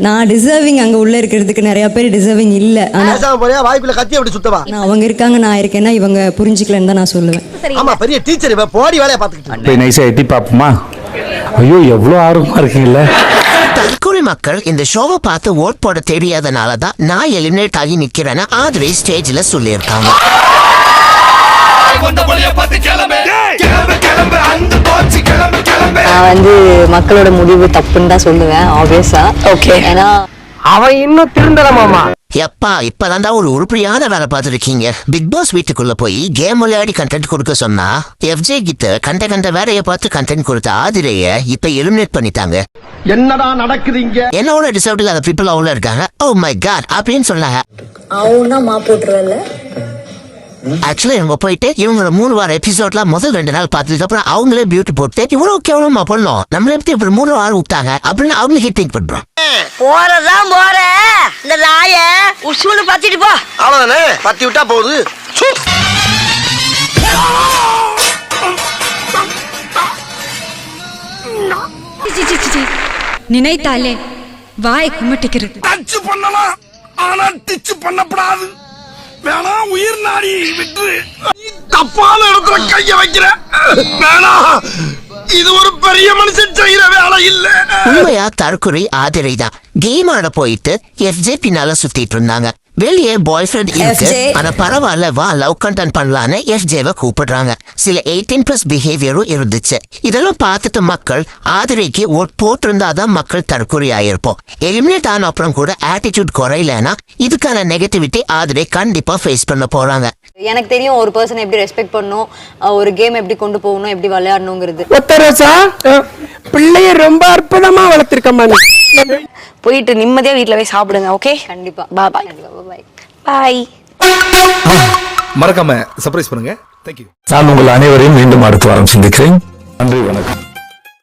நான் டிசர்விங் அங்க உள்ள இருக்கிறதுக்கு நிறைய பேர் டிசர்விங் இல்ல. ஆனா வாய்ப்புல கத்தி அப்படி சுத்தவா நான் அவங்க இருக்காங்க நான் இருக்கேன்னா இவங்க புரிஞ்சுக்கலன்னு தான் நான் சொல்லுவேன். ஆமா பெரிய டீச்சர் இவ போடி வேலைய பாத்துக்கிட்டு போய் நைஸா எட்டி பாப்போமா? ஐயோ எவ்வளவு ஆர்வமா இருக்கீங்கல்ல. தற்கொலை மக்கள் இந்த ஷோவை பார்த்து ஓட் போட தெரியாதனாலதான் நான் எலிமினேட் ஆகி நிக்கிறேன்னு ஆதிரை ஸ்டேஜ்ல சொல்லியிருக்காங்க. நான் வந்து மக்களோட முடிவு தப்புன்னு தான் சொல்லுவேன் ஆப்வியஸா. ஓகே, ஏன்னா அவன் இன்னும் திருந்தலமாமா. எப்பா இப்பதான்டா ஒரு உருப்படியான வேலை பார்த்துருக்கீங்க. பிக் பாஸ் வீட்டுக்குள்ள போய் கேம் விளையாடி கண்டென்ட் கொடுக்க சொன்னா எஃப்ஜே கிட்ட கண்ட வேலையை பார்த்து கண்டென்ட் கொடுத்த ஆதிரைய இப்ப எலிமினேட் பண்ணிட்டாங்க. என்னடா நடக்குதுங்க? என்னோட டிசர்வ் இல்லாத பீப்புள் அவ்வளோ இருக்காங்க. ஓ மை காட் அப்படின்னு சொன்னாங்க. அவனா மா போட்டுருவல. ஆக்சுவலா இவங்க போயிட்டு இவங்க 3 வார எபிசோட்ல முதல் 2 நாள் பார்த்ததுக்கு அப்புறம் அவங்களே பியூட்டி போட்டு இவ்வளவு கேவலமா பண்ணோம் நம்மள எப்படி இப்படி 3 வாரம் விட்டாங்க அப்படின்னு அவங்களுக்கு திங்க் பண்றோம். போறதான் போற இந்த நாய உசுன்னு பத்திட்டு போ. அவ்வளவுதானே, பத்தி விட்டா போகுது. நினைத்தாலே வாய் குமட்டிக்கிறது. டச் பண்ணலாம் ஆனா டிச் பண்ணப்படாது. வேணா உயிர் நாடி விட்டு தப்பான இடத்துல கைய வைக்கிற வேணா. இது ஒரு பெரிய மனுஷன் செய்யற வேலை இல்ல. உண்மையா தற்கொலை ஆதிரை தான் கேம் ஆட போயிட்டு எஃப்ஜே பின்னால சுத்திட்டு இருந்தாங்க. வெளியே பாய் ஃப்ரெண்ட் இருக்கு, ஆனா பரவாயில்ல வா லவ் கண்டென்ட் பண்ணலான்னு எஃப்ஜேவை கூப்பிடுறாங்க. சில 18+ பிஹேவியரும் இருந்துச்சு. இதெல்லாம் பார்த்துட்டு மக்கள் ஆதிரைக்கு ஓட் போட்டிருந்தாதான் மக்கள் தற்கொலை ஆயிருப்போம். எலிமினேட் ஆன அப்புறம் கூட ஆட்டிடியூட் குறையலன்னா இதுக்கான நெகட்டிவிட்டி ஆதிரை கண்டிப்பா ஃபேஸ் பண்ண போறாங்க. எனக்கு தெரியும் ஒரு பர்சன் எப்படி ரெஸ்பெக்ட் பண்ணணும், ஒரு கேம் எப்படி கொண்டு போகணும், எப்படி விளையாடணுங்கிறது. பிள்ளைய ரொம்ப அற்புதமா வளர்த்திருக்கமா. போயிட்டு நிம்மதியா வீட்டுல போய் சாப்பிடுங்க. ஓகே, கண்டிப்பா. பாய் பாய் பாய். மறக்காம சர்ப்ரைஸ் பண்ணுங்க. தேங்க்யூ. நான் உங்கள் அனைவரையும் மீண்டும் அடுத்த வாரம் சந்திக்கிறேன். நன்றி, வணக்கம்.